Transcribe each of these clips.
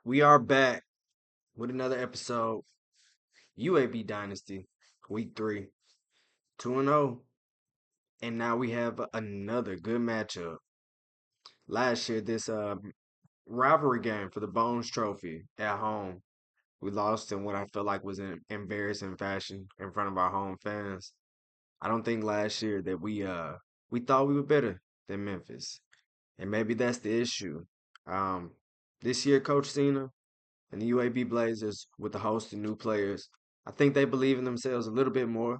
We are back with another episode. UAB Dynasty, week 3, 2-0. And now we have another good matchup. Last year, this rivalry game for the Bones Trophy at home, we lost in what I felt like was an embarrassing fashion in front of our home fans. I don't think last year that we thought we were better than Memphis. And maybe that's the issue. Um, this year, Coach Cena and the UAB Blazers with a host of new players. I think they believe in themselves a little bit more.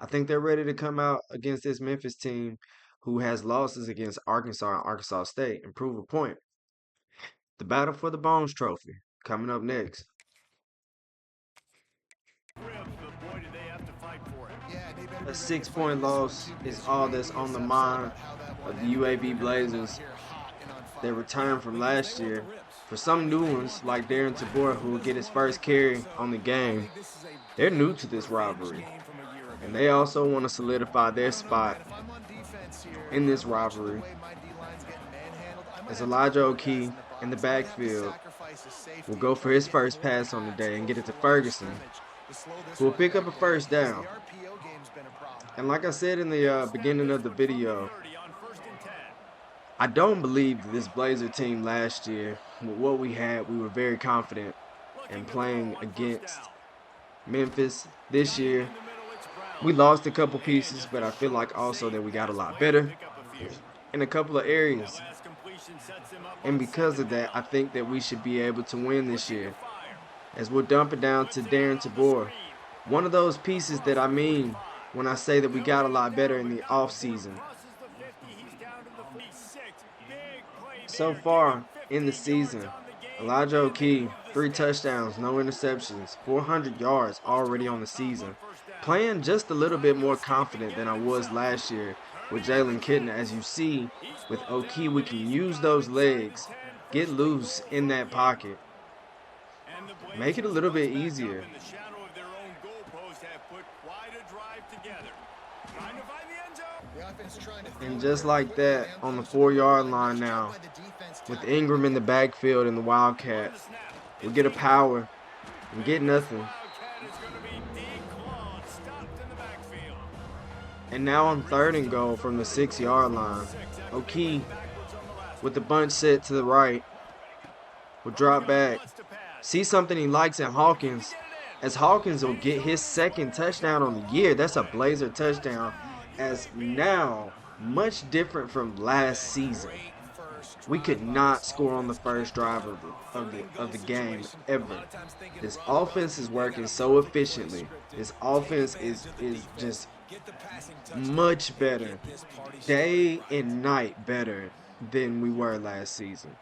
I think they're ready to come out against this Memphis team who has losses against Arkansas and Arkansas State and prove a point. The battle for the Bones Trophy coming up next. A 6-point loss is all that's on the mind of the UAB Blazers. They returned from last year. For some new ones, like dionntodd, who will get his first carry on the game, they're new to this rivalry. And they also want to solidify their spot in this rivalry. As Elijah O'Kee in the backfield will go for his first pass on the day and get it to Ferguson, who will pick up a first down. And like I said in the beginning of the video, I don't believe that this Blazer team last year, with what we had, we were very confident in playing against Memphis. This year, we lost a couple pieces, but I feel like also that we got a lot better in a couple of areas. And because of that, I think that we should be able to win this year. As we'll dump it down to dionntodd. One of those pieces that I mean when I say that we got a lot better in the offseason. So far in the season, Elijah O'Kee, 3 touchdowns, no interceptions, 400 yards already on the season. Playing just a little bit more confident than I was last year with Jalen Kitna. As you see, with O'Kee, we can use those legs, get loose in that pocket, make it a little bit easier. And just like that, on the 4-yard line now, with Ingram in the backfield and the Wildcat, we get a power, we get nothing. And now on 3rd and goal from the 6-yard line, O'Kee with the bunch set to the right will drop back. See something he likes in Hawkins, as Hawkins will get his 2nd touchdown on the year. That's a Blazer touchdown, as now much different from last season. We could not score on the first drive of the game ever. This offense is working so efficiently. This offense is just much better, day and night better than we were last season.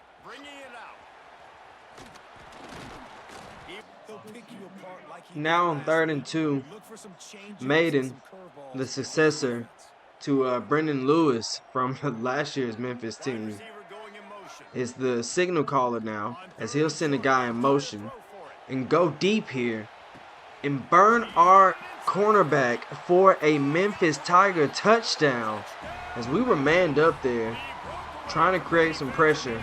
Now on 3rd and 2, Maiden, the successor to Brendan Lewis from last year's Memphis team, is the signal caller now, as he'll send a guy in motion and go deep here and burn our cornerback for a Memphis Tiger touchdown, as we were manned up there trying to create some pressure,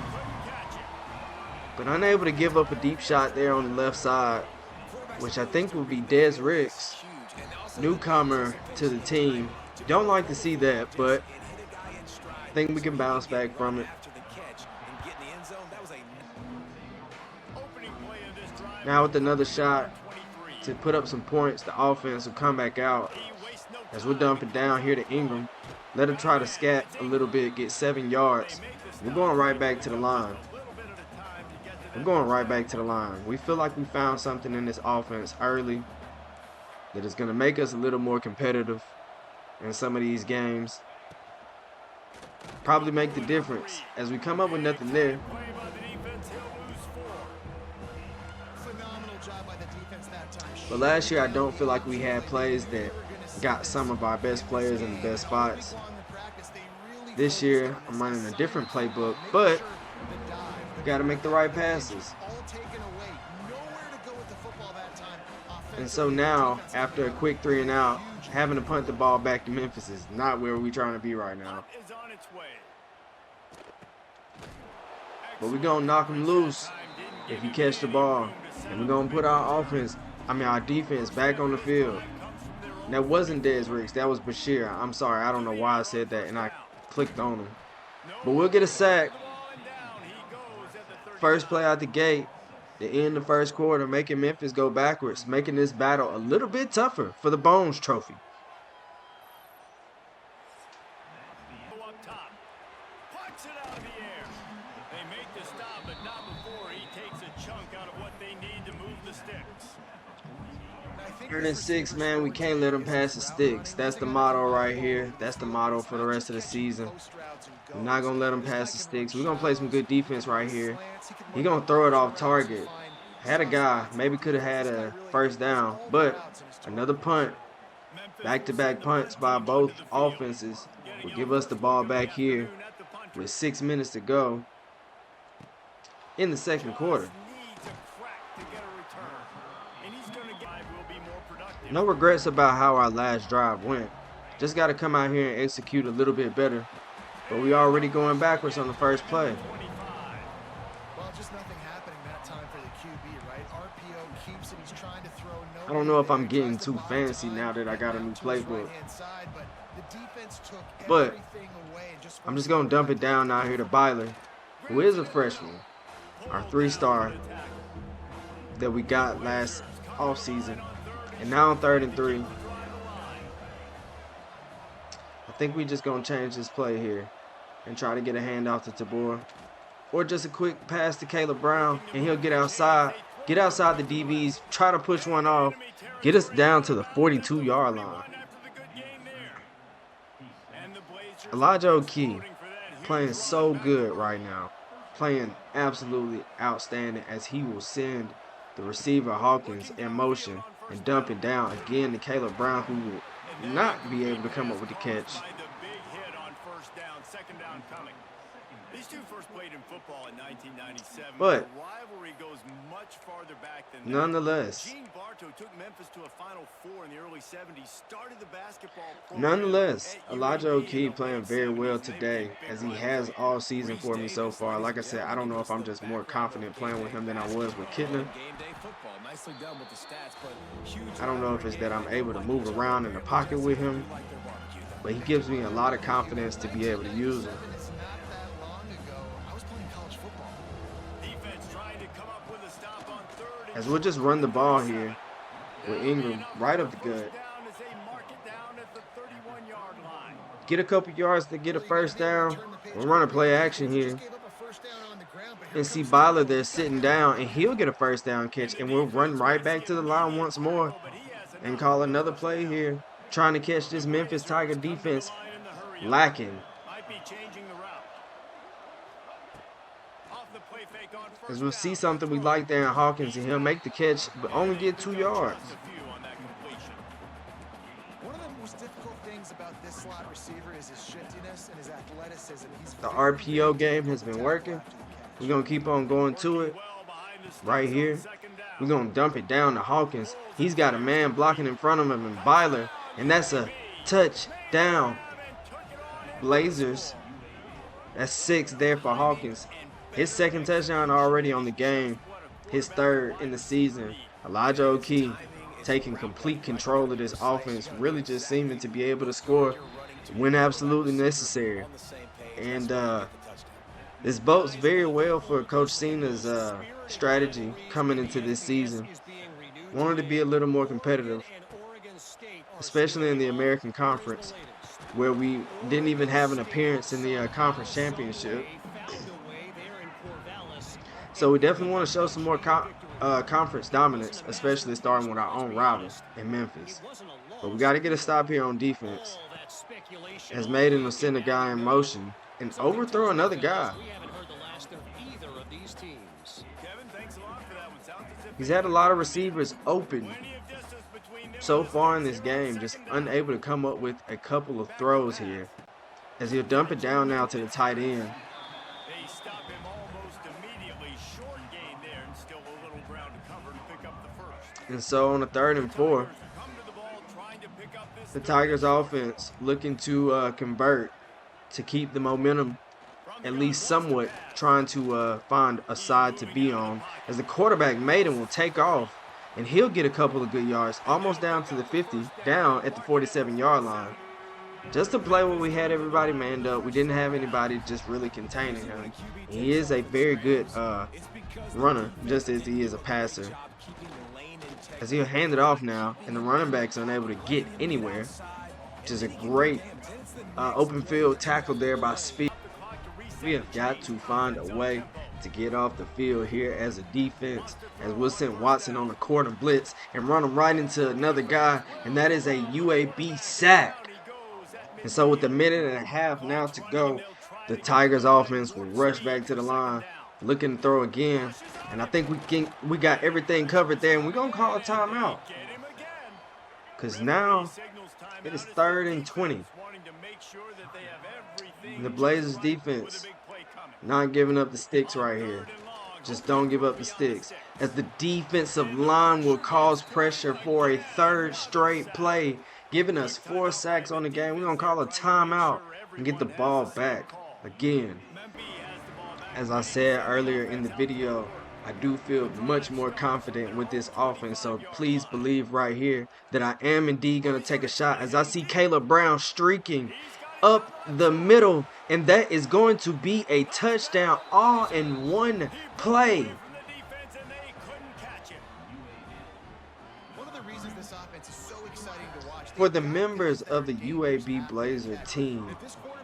but unable to give up a deep shot there on the left side, which I think will be Des Ricks, newcomer to the team. Don't like to see that, but I think we can bounce back from it. Now with another shot to put up some points, the offense will come back out as we'll dump it down here to Ingram. Let him try to scat a little bit, get 7 yards. We're going right back to the line. We feel like we found something in this offense early that is going to make us a little more competitive in some of these games. Probably make the difference as we come up with nothing there. But last year, I don't feel like we had plays that got some of our best players in the best spots. This year, I'm running a different playbook, but you got to make the right passes. And so now, after a quick 3 and out, having to punt the ball back to Memphis is not where we're trying to be right now. But we're going to knock them loose. if you catch the ball. And we're going to put our defense back on the field. And that wasn't Des Riggs. That was Bashir. I'm sorry. I don't know why I said that, and I clicked on him. But we'll get a sack. First play out the gate. To end the first quarter, making Memphis go backwards, making this battle a little bit tougher for the Bones Trophy. Third and 6, man, we can't let them pass the sticks. That's the motto right here. That's the motto for the rest of the season. We're not going to let them pass the sticks. We're going to play some good defense right here. He's going to throw it off target. Had a guy, maybe could have had a first down, but another punt. Back-to-back punts by both offenses will give us the ball back here with 6 minutes to go in the second quarter. No regrets about how our last drive went. Just got to come out here and execute a little bit better. But we already going backwards on the first play. Well, just nothing happening that time for the QB, right? RPO keeps it. He's trying to throw. I don't know if I'm getting too fancy now that I got a new playbook. But I'm just going to dump it down out here to Byler, who is a freshman. Our 3-star that we got last offseason. And now on 3rd and 3. I think we just going to change this play here and try to get a handoff to Tabor. Or just a quick pass to Caleb Brown, and he'll get outside the DBs, try to push one off, get us down to the 42-yard line. Elijah O'Kee playing so good right now. Playing absolutely outstanding as he will send the receiver Hawkins in motion and dump it down again to Caleb Brown, who will not be able to come up with the catch. These two first played in football in 1997. But the rivalry goes much farther back than nonetheless, Gene Bartow took Memphis to a Final Four in the early 70s, started the basketball Elijah O'Kee playing very well today, as he has all season for me so far. Like I said, I don't know if I'm just more confident playing with him than I was with Kittner. I don't know if it's that I'm able to move around in the pocket with him, but he gives me a lot of confidence to be able to use him. As we'll just run the ball here with Ingram right up the gut. Get a couple yards to get a first down. We'll run a play action here. And see Byler there sitting down, and he'll get a first down catch. And we'll run right back to the line once more and call another play here. Trying to catch this Memphis Tiger defense lacking. As we'll see something we like there in Hawkins, and he'll make the catch, but only get 2 yards. One of the most difficult things about this slot receiver is his shiftiness and his athleticism. The RPO game has been working. We're going to keep on going to it right here. We're going to dump it down to Hawkins. He's got a man blocking in front of him and Byler, and that's a touchdown. Blazers. That's 6 there for Hawkins. His second touchdown already on the game. His 3rd in the season. Elijah O'Kee taking complete control of this offense. Really just seeming to be able to score when absolutely necessary. And this bodes very well for Coach Cena's strategy coming into this season. Wanted to be a little more competitive, especially in the American Conference, where we didn't even have an appearance in the conference championship. So we definitely want to show some more conference dominance, especially starting with our own rival in Memphis. But we got to get a stop here on defense. As Maiden will send a guy in motion and overthrow another guy. He's had a lot of receivers open so far in this game, just unable to come up with a couple of throws here. As he'll dump it down now to the tight end. And so on the 3rd and 4, the Tigers offense looking to convert to keep the momentum at least somewhat trying to find a side to be on, as the quarterback Maiden will take off, and he'll get a couple of good yards, almost down to the 50, down at the 47-yard line. Just to play when we had everybody manned up, we didn't have anybody just really containing him. He is a very good runner, just as he is a passer. As he'll hand it off now, and the running back's unable to get anywhere, which is a great open field tackle there by Speed. We have got to find a way to get off the field here as a defense, as we'll send Watson on the corner blitz and run him right into another guy, and that is a UAB sack. And so with a minute and a half now to go, the Tigers offense will rush back to the line, looking to throw again. And I think we got everything covered there, and we're going to call a timeout. Because now it is 3rd and 20. And the Blazers defense not giving up the sticks right here. Just don't give up the sticks, as the defensive line will cause pressure for a 3rd straight play, giving us 4 sacks on the game. We're going to call a timeout and get the ball back again. As I said earlier in the video, I do feel much more confident with this offense, so please believe right here that I am indeed going to take a shot, as I see Caleb Brown streaking up the middle, and that is going to be a touchdown, all in one play. For the members of the UAB Blazer team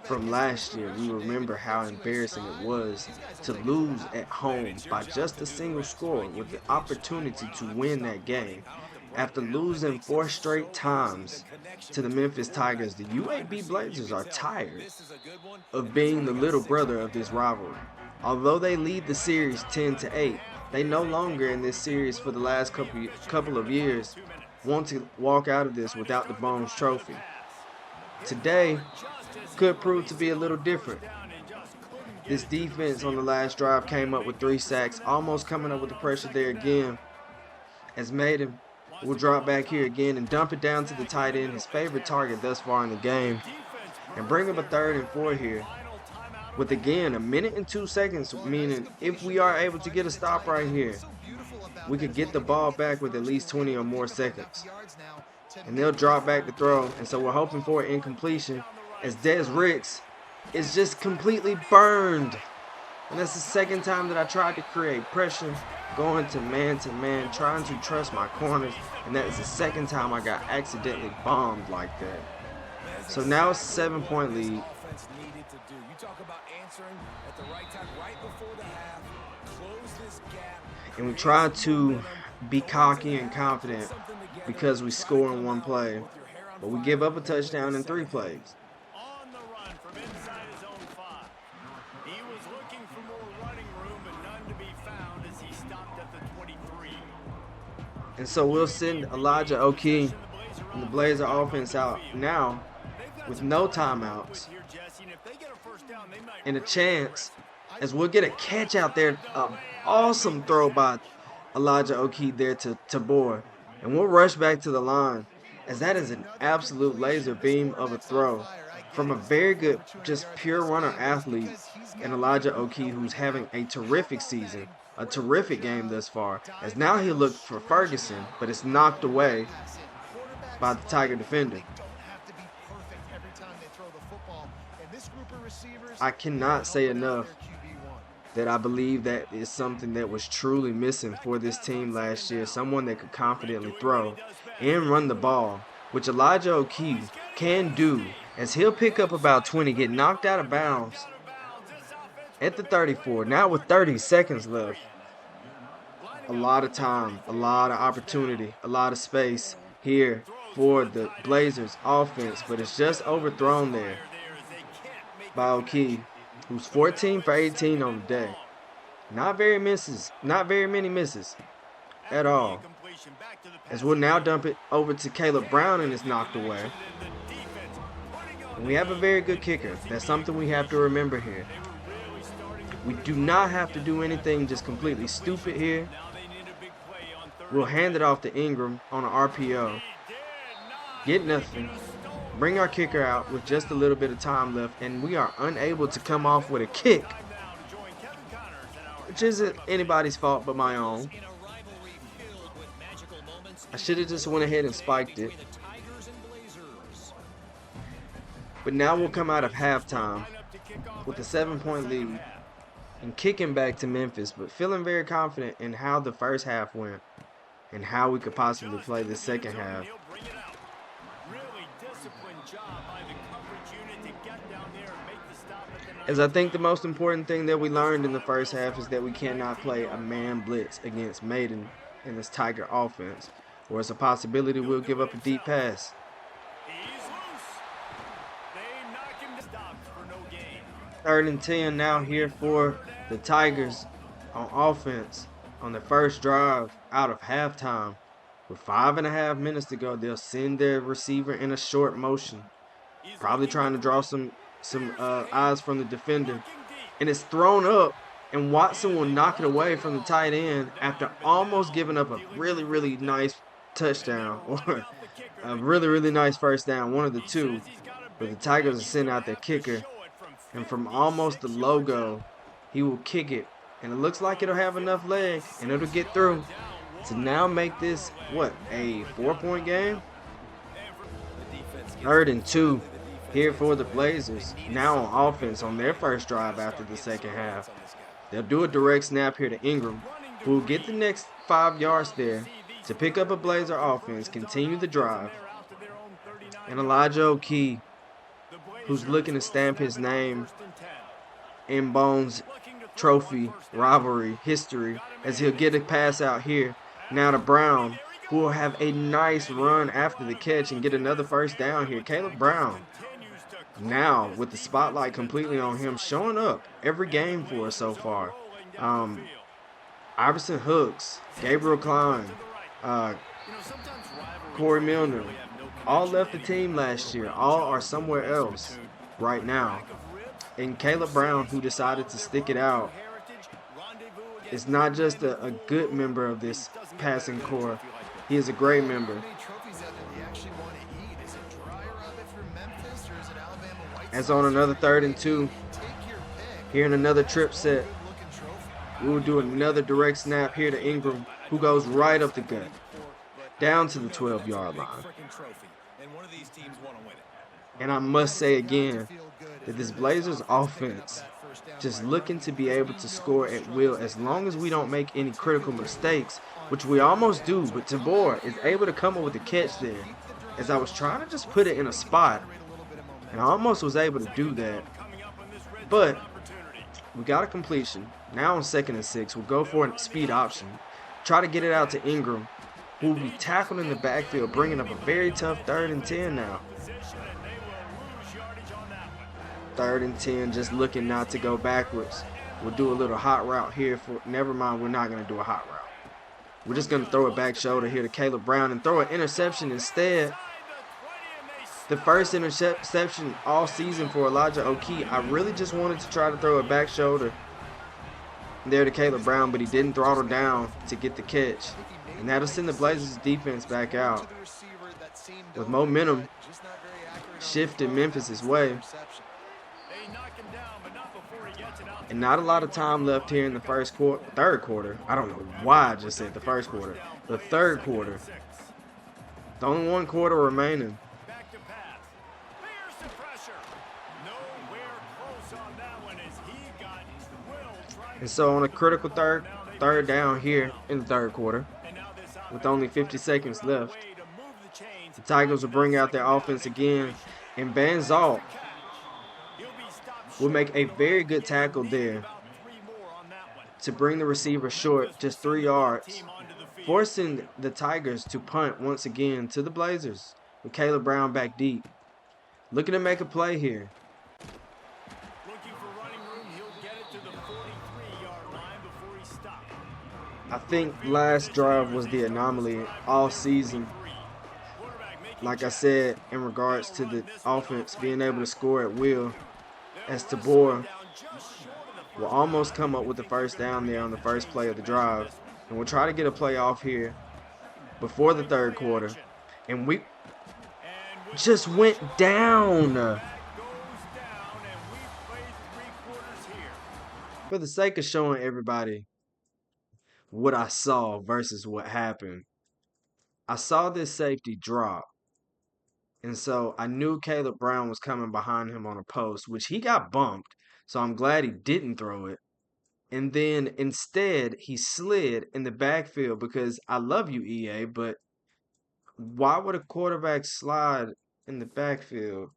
from last year, we remember how embarrassing it was to lose at home by just a single score, with the opportunity to win that game. After losing 4 straight times to the Memphis Tigers, the UAB Blazers are tired of being the little brother of this rivalry. Although they lead the series 10-8, they no longer in this series for the last couple of years want to walk out of this without the Bones Trophy. Today could prove to be a little different. This defense on the last drive came up with 3 sacks, almost coming up with the pressure there again, as Maiden will drop back here again and dump it down to the tight end, his favorite target thus far in the game, and bring up a 3rd and 4 here with, again, a minute and 2 seconds, meaning if we are able to get a stop right here, we could get the ball back with at least 20 or more seconds. And they'll drop back to throw, and so we're hoping for an incompletion, as Des Ricks is just completely burned. And that's the second time that I tried to create pressure, going to man, trying to trust my corners, and that is the second time I got accidentally bombed like that. So now it's a 7-point lead. And we try to be cocky and confident because we score in 1 play, but we give up a touchdown in 3 plays. On the run from inside his own 5. He was looking for more running room, but none to be found as he stopped at the 23. And so we'll send Elijah O'Kee and the Blazer offense out now with no timeouts and a chance, as we'll get a catch out there. Awesome throw by Elijah O'Kee there to Tabor. And we'll rush back to the line, as that is an absolute laser beam of a throw from a very good, just pure runner athlete in Elijah O'Kee, who's having a terrific season, a terrific game thus far, as now he'll look for Ferguson, but it's knocked away by the Tiger defender. I cannot say enough that I believe that is something that was truly missing for this team last year. Someone that could confidently throw and run the ball, which Elijah O'Kee can do, as he'll pick up about 20, get knocked out of bounds at the 34. Now with 30 seconds left. A lot of time, a lot of opportunity, a lot of space here for the Blazers offense, but it's just overthrown there by O'Kee, who's 14 for 18 on the day. Not very many misses at all. As we'll now dump it over to Caleb Brown, and it's knocked away. And we have a very good kicker. That's something we have to remember here. We do not have to do anything just completely stupid here. We'll hand it off to Ingram on an RPO. Get nothing. bring our kicker out with just a little bit of time left, and we are unable to come off with a kick, which isn't anybody's fault but my own. I should have just went ahead and spiked it. But now we'll come out of halftime with a 7-point lead and kicking back to Memphis, but feeling very confident in how the first half went and how we could possibly play the second half. As I think the most important thing that we learned in the first half is that we cannot play a man blitz against Maiden in this Tiger offense, or it's a possibility we'll give up a deep pass. 3rd and 10 now here for the Tigers on offense on the first drive out of halftime. With 5.5 minutes to go, they'll send their receiver in a short motion, probably trying to draw some eyes from the defender, and it's thrown up, and Watson will knock it away from the tight end after almost giving up a really nice touchdown, or a really nice first down, one of the two. But the Tigers will send out their kicker, and from almost the logo, he will kick it, and it looks like it'll have enough leg, and it'll get through to now make this, what, a 4-point game? 3rd and 2 here for the Blazers, now on offense on their first drive after the second half. They'll do a direct snap here to Ingram, who will get the next 5 yards there to pick up a Blazer offense, continue the drive. And Elijah O'Kee, who's looking to stamp his name in Bones Trophy, Rivalry, history, as he'll get a pass out here. Now to Brown, who will have a nice run after the catch and get another first down here. Caleb Brown, now with the spotlight completely on him, showing up every game for us so far. Iverson Hooks, Gabriel Klein, Corey Milner, all left the team last year. All are somewhere else right now. And Caleb Brown, who decided to stick it out, is not just a good member of this passing corps. He is a great member. As on another 3rd and 2, here in another trip set, we will do another direct snap here to Ingram, who goes right up the gut, down to the 12-yard line. And I must say again that this Blazers offense, just looking to be able to score at will as long as we don't make any critical mistakes, which we almost do, but Tabor is able to come up with a catch there, as I was trying to just put it in a spot, and I almost was able to do that. But we got a completion. Now on 2nd and 6, we'll go for a speed option, try to get it out to Ingram, who will be tackled in the backfield, bringing up a very tough 3rd and 10 now. 3rd and 10, just looking not to go backwards. We'll do a little hot route here for, never mind, we're not going to do a hot route. We're just going to throw a back shoulder here to Caleb Brown and throw an interception instead. The first interception all season for Elijah O'Kee. I really just wanted to try to throw a back shoulder there to Caleb Brown, but he didn't throttle down to get the catch. And that'll send the Blazers defense back out with momentum shifting Memphis' way. And not a lot of time left here in the third quarter. I don't know why I just said the first quarter. The third quarter. The only 1 quarter remaining. And so on a critical third down here in the third quarter, with only 50 seconds left, the Tigers will bring out their offense again, and Van Zalt will make a very good tackle there to bring the receiver short, just 3 yards, forcing the Tigers to punt once again to the Blazers with Caleb Brown back deep. Looking to make a play here. I think last drive was the anomaly all season. Like I said, in regards to the offense being able to score at will, as Tabor will almost come up with the first down there on the first play of the drive. And we'll try to get a play off here before the third quarter. And just went down. Goes down, and we've played 3 quarters here. For the sake of showing everybody what I saw versus what happened, I saw this safety drop. And so I knew Caleb Brown was coming behind him on a post, which he got bumped. So I'm glad he didn't throw it. And then instead, he slid in the backfield because I love you, EA, but why would a quarterback slide in the backfield?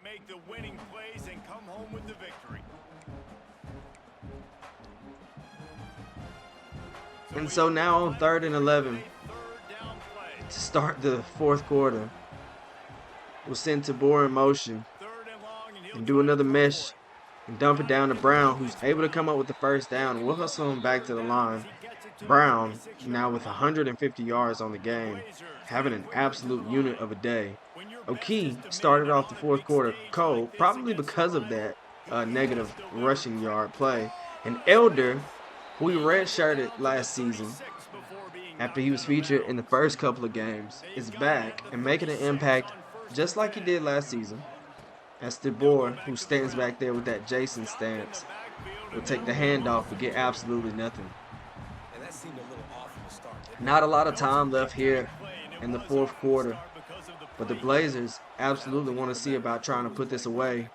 Make the winning plays and come home with the victory. And so now on 3rd and 11 Third down play. to start the 4th quarter, we'll send Tabor in motion Third and long, and he'll and do another mesh and dump it down to Brown, who's able to come up with the first down. We'll hustle him back to the line. Brown, now with 150 yards on the game, having an absolute unit of a day. O'Kee started off the 4th quarter cold, probably because of that negative rushing yard play. And Elder, who we redshirted last season after he was featured in the first couple of games, is back and making an impact just like he did last season. As Tabor, who stands back there with that Jason stance, will take the handoff but get absolutely nothing. Not a lot of time left here in the 4th quarter, but the Blazers absolutely want to see about trying to put this away.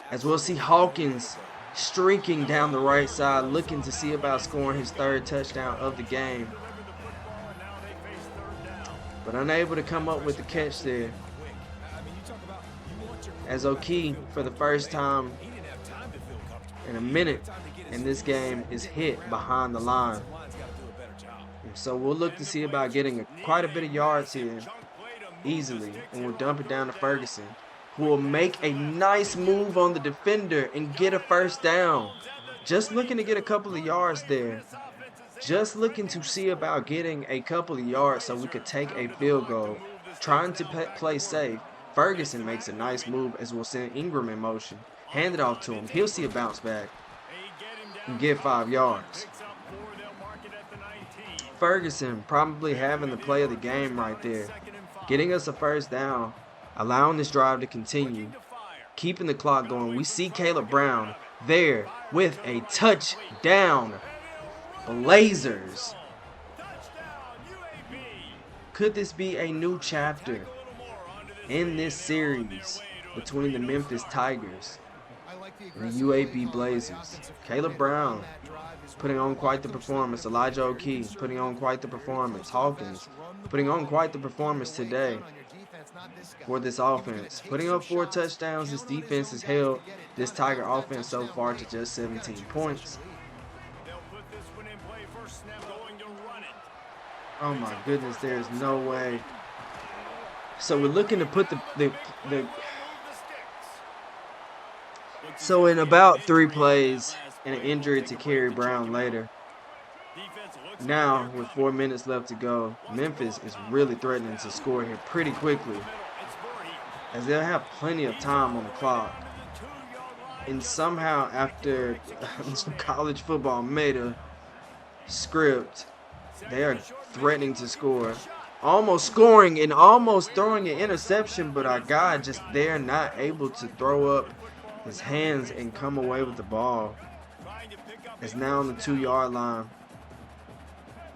As we'll see Hawkins streaking down the right side, looking to see about scoring his 3rd touchdown of the game, but unable to come up with the catch there. As O'Kee, for the first time in a minute in this game, is hit behind the line. And so we'll look to see about getting quite a bit of yards here easily, and we'll dump it down to Ferguson, who will make a nice move on the defender and get a first down. Just looking to get a couple of yards there. Just looking to see about getting a couple of yards so we could take a field goal. Trying to play safe. Ferguson makes a nice move as we'll send Ingram in motion. Hand it off to him. He'll see a bounce back and get 5 yards. Ferguson probably having the play of the game right there. Getting us a first down, allowing this drive to continue, keeping the clock going. We see Caleb Brown there with a touchdown. Blazers. Could this be a new chapter in this series between the Memphis Tigers and the UAB Blazers? Caleb Brown putting on quite the performance. Elijah O'Kee putting on quite the performance. Hawkins putting on quite the performance today for this offense. Putting up 4 touchdowns, this defense has held this Tiger offense so far to just 17 points. Oh my goodness, there is no way. So we're looking to put So in about 3 plays and an injury to Kerry Brown later, now with 4 minutes left to go, Memphis is really threatening to score here pretty quickly, as they'll have plenty of time on the clock. And somehow after some college football made a script, they are threatening to score. Almost scoring and almost throwing an interception, but our guy just there not able to throw up his hands and come away with the ball. It's now on the 2-yard line.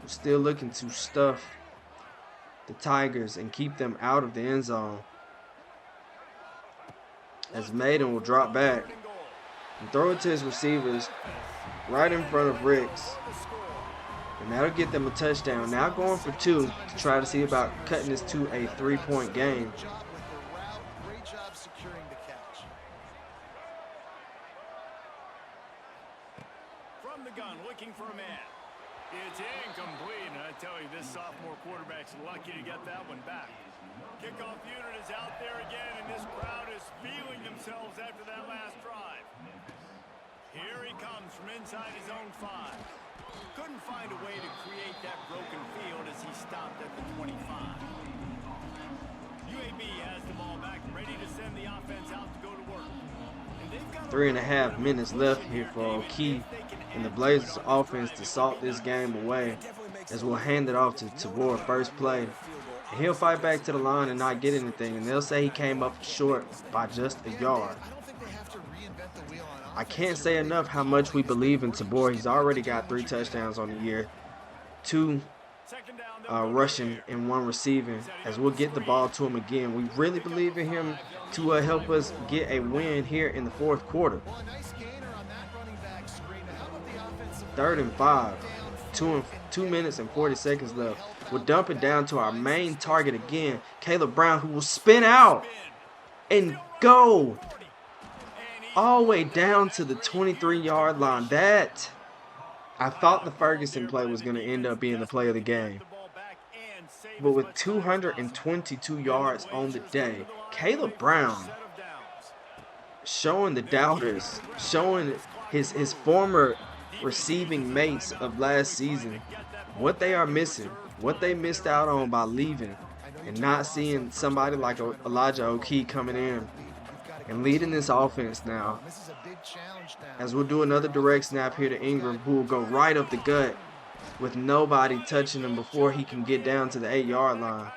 We're still looking to stuff the Tigers and keep them out of the end zone. As Maiden will drop back and throw it to his receivers right in front of Ricks. And that'll get them a touchdown. Now going for 2 to try to see about cutting this to a 3-point game. Great job securing the catch. From the gun, looking for a man. It's incomplete, and I tell you, this sophomore quarterback's lucky to get that one back. Kickoff unit is out there again, and this crowd is feeling themselves after that last drive. Here he comes from inside his own 5. Couldn't find a way to create that broken field as he stopped at the 25. UAB has the ball back, ready to send the offense out to go to work. 3.5 minutes left here for O'Kee and the Blazers offense to salt this game away, as we'll hand it off to Tabor. First play He'll fight back to the line and not get anything, and they'll say he came up short by just a yard. I can't say enough how much we believe in Tabor. He's already got 3 touchdowns on the year, 2 rushing and 1 receiving. As we'll get the ball to him again, we really believe in him to help us get a win here in the 4th quarter. 3rd and 5, 2 minutes and 40 seconds left. We'll dump it down to our main target again, Caleb Brown, who will spin out and go all the way down to the 23-yard line. I thought the Ferguson play was going to end up being the play of the game. But with 222 yards on the day, Caleb Brown showing the doubters, showing his former receiving mates of last season what they are missing, what they missed out on by leaving and not seeing somebody like Elijah O'Kee coming in and leading this offense now. As we'll do another direct snap here to Ingram, who will go right up the gut with nobody touching him before he can get down to the 8-yard line.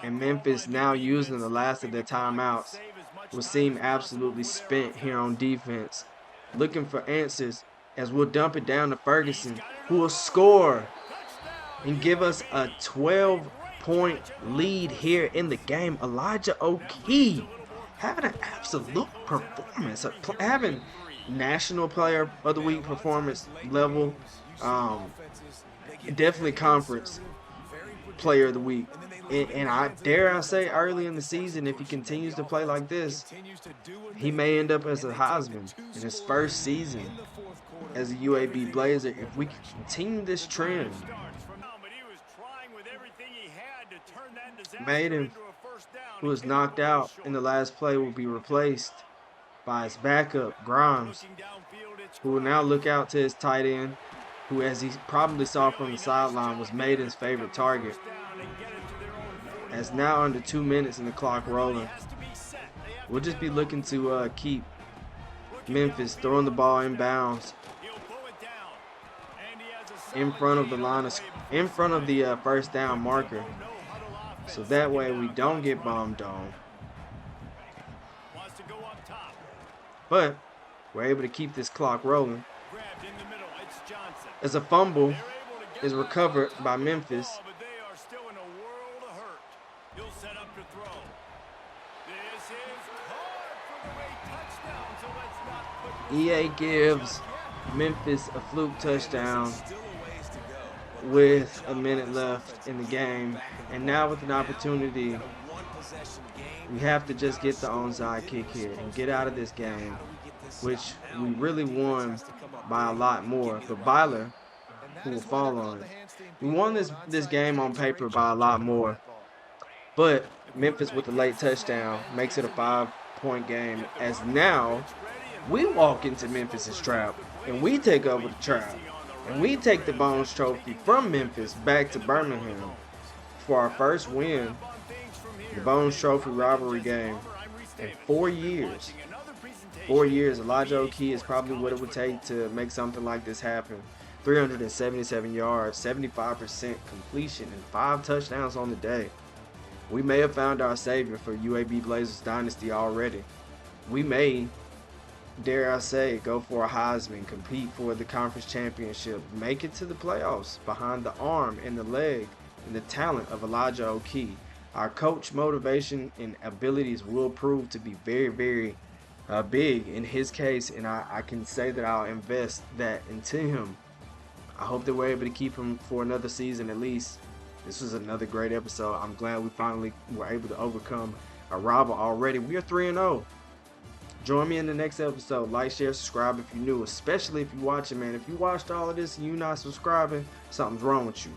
And Memphis, now using the last of their timeouts, will seem absolutely spent here on defense, looking for answers, as we'll dump it down to Ferguson, who will score and give us a 12-point lead here in the game. Elijah O'Kee having an absolute performance, having National Player of the Week performance level, definitely Conference Player of the Week. And I dare say early in the season, if he continues to play like this, he may end up as a Heisman in his first season as a UAB Blazer if we can continue this trend. Maiden, who was knocked out in the last play, will be replaced by his backup, Grimes, who will now look out to his tight end, who, as he probably saw from the sideline, was Maiden's favorite target. As now under 2 minutes and the clock rolling, we'll just be looking to keep Memphis throwing the ball in bounds in front of the line, in front of the first down marker, so that way we don't get bombed on. But we're able to keep this clock rolling as a fumble is recovered by Memphis. EA gives Memphis a fluke touchdown with a minute left in the game, and now with an opportunity, we have to just get the onside kick here and get out of this game, which we really won by a lot more. But Byler, who will fall on it, we won this game on paper by a lot more, but Memphis with the late touchdown makes it a 5-point game, as now we walk into Memphis's trap and we take over the trap and we take the Bones Trophy from Memphis back to Birmingham for our first win, the Bones Trophy rivalry game in 4 years. 4 years. Elijah O'Kee is probably what it would take to make something like this happen. 377 yards, 75% completion, and 5 touchdowns on the day. We may have found our savior for UAB Blazers Dynasty already. We may, dare I say, go for a Heisman, compete for the conference championship, make it to the playoffs behind the arm and the leg and the talent of Elijah O'Kee. Our coach motivation and abilities will prove to be very, very big in his case, and I can say that I'll invest that into him. I hope that we're able to keep him for another season at least. This was another great episode. I'm glad we finally were able to overcome a rival already. We are 3-0. Join me in the next episode. Like, share, subscribe if you're new, especially if you're watching, man. If you watched all of this and you're not subscribing, something's wrong with you.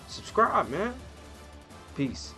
Subscribe, man. Peace.